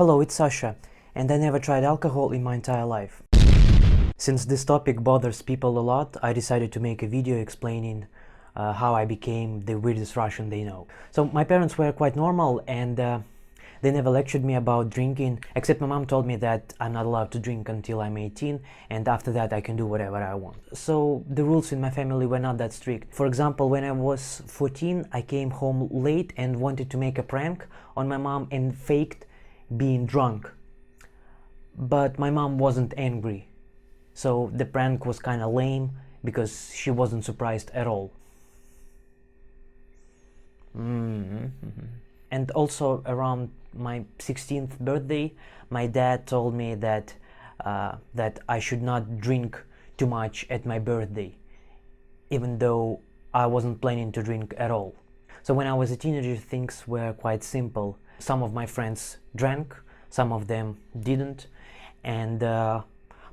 Hello, it's Sasha, and I never tried alcohol in my entire life. Since this topic bothers people a lot, I decided to make a video explaining how I became the weirdest Russian they know. So my parents were quite normal, and they never lectured me about drinking, except my mom told me that I'm not allowed to drink until I'm 18, and after that I can do whatever I want. So the rules in my family were not that strict. For example, when I was 14, I came home late and wanted to make a prank on my mom and faked being drunk. But my mom wasn't angry, so the prank was kinda lame because she wasn't surprised at all. And also around my 16th birthday, my dad told me that I should not drink too much at my birthday, even though I wasn't planning to drink at all. So when I was a teenager, things were quite simple. Some of my friends drank, some of them didn't, and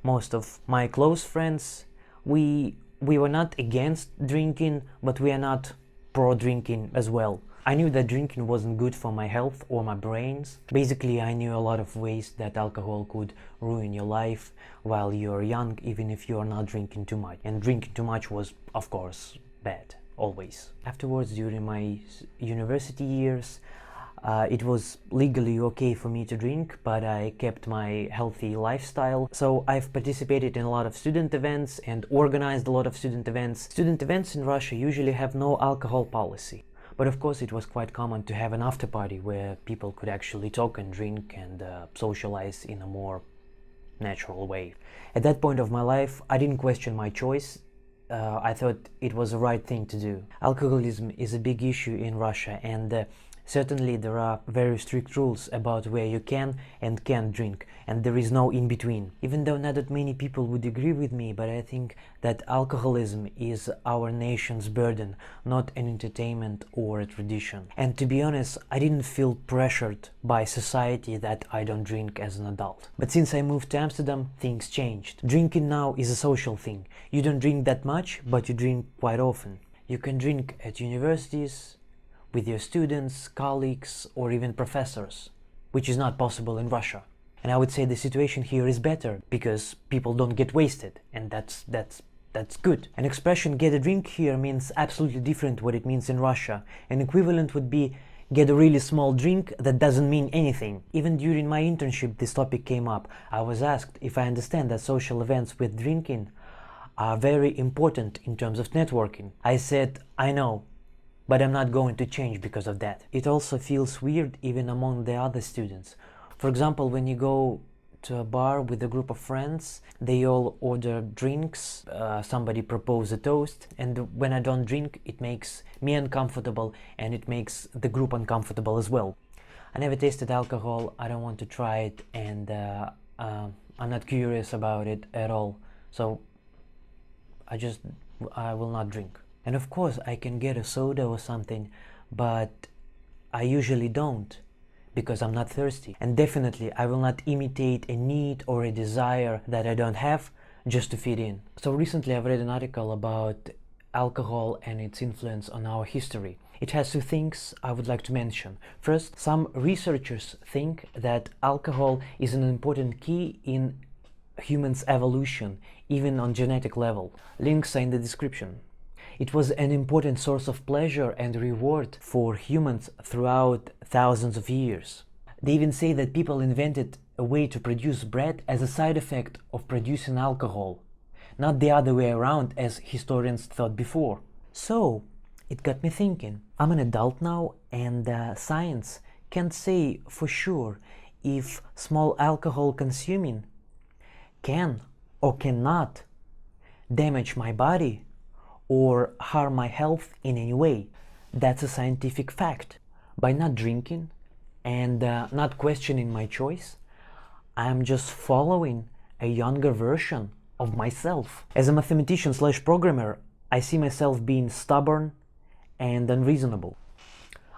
most of my close friends, we were not against drinking, but we are not pro-drinking as well. I knew that drinking wasn't good for my health or my brains. Basically, I knew a lot of ways that alcohol could ruin your life while you're young, even if you're not drinking too much. And drinking too much was, of course, bad, always. Afterwards, during my university years, it was legally okay for me to drink, but I kept my healthy lifestyle. So I've participated in a lot of student events and organized a lot of student events. Student events in Russia usually have no alcohol policy. But of course it was quite common to have an after party where people could actually talk and drink and socialize in a more natural way. At that point of my life, I didn't question my choice. I thought it was the right thing to do. Alcoholism is a big issue in Russia, and certainly there are very strict rules about where you can and can't drink, and there is no in between. Even though not that many people would agree with me, but I think that alcoholism is our nation's burden, not an entertainment or a tradition. And to be honest, I didn't feel pressured by society that I don't drink as an adult. But since I moved to Amsterdam, things changed. Drinking now is a social thing. You don't drink that much, but you drink quite often. You can drink at universities, with your students, colleagues, or even professors, which is not possible in Russia. And I would say the situation here is better because people don't get wasted, and that's good. An expression "get a drink" here means absolutely different what it means in Russia. An equivalent would be "get a really small drink" that doesn't mean anything. Even during my internship this topic came up. I was asked if I understand that social events with drinking are very important in terms of networking. I said, I know, but I'm not going to change because of that. It also feels weird even among the other students. For example, when you go to a bar with a group of friends, they all order drinks, somebody proposes a toast, and when I don't drink, it makes me uncomfortable and it makes the group uncomfortable as well. I never tasted alcohol, I don't want to try it, and I'm not curious about it at all, so I will not drink. And of course I can get a soda or something, but I usually don't, because I'm not thirsty. And definitely I will not imitate a need or a desire that I don't have just to fit in. So recently I've read an article about alcohol and its influence on our history. It has two things I would like to mention. First, some researchers think that alcohol is an important key in humans' evolution, even on genetic level. Links are in the description. It was an important source of pleasure and reward for humans throughout thousands of years. They even say that people invented a way to produce bread as a side effect of producing alcohol, not the other way around as historians thought before. So, it got me thinking. I'm an adult now, and science can't say for sure if small alcohol consuming can or cannot damage my body or harm my health in any way. That's a scientific fact. By not drinking and not questioning my choice, I'm just following a younger version of myself. As a mathematician / programmer, I see myself being stubborn and unreasonable.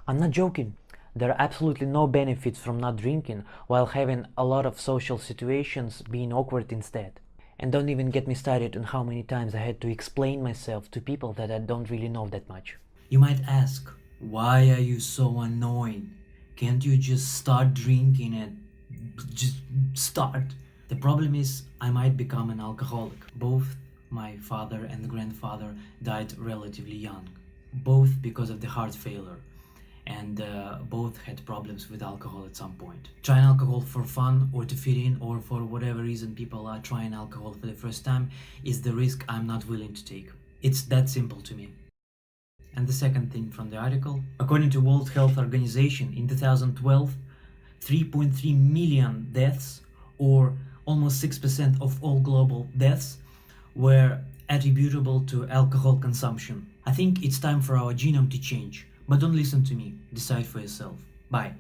I'm not joking. There are absolutely no benefits from not drinking while having a lot of social situations being awkward instead. And don't even get me started on how many times I had to explain myself to people that I don't really know that much. You might ask, why are you so annoying? Can't you just start drinking it just start. The problem is I might become an alcoholic. Both my father and grandfather died relatively young, both because of the heart failure, and both had problems with alcohol at some point. Trying alcohol for fun or to fit in, or for whatever reason people are trying alcohol for the first time, is the risk I'm not willing to take. It's that simple to me. And the second thing from the article, according to World Health Organization, in 2012, 3.3 million deaths, or almost 6% of all global deaths, were attributable to alcohol consumption. I think it's time for our genome to change. But don't listen to me. Decide for yourself. Bye.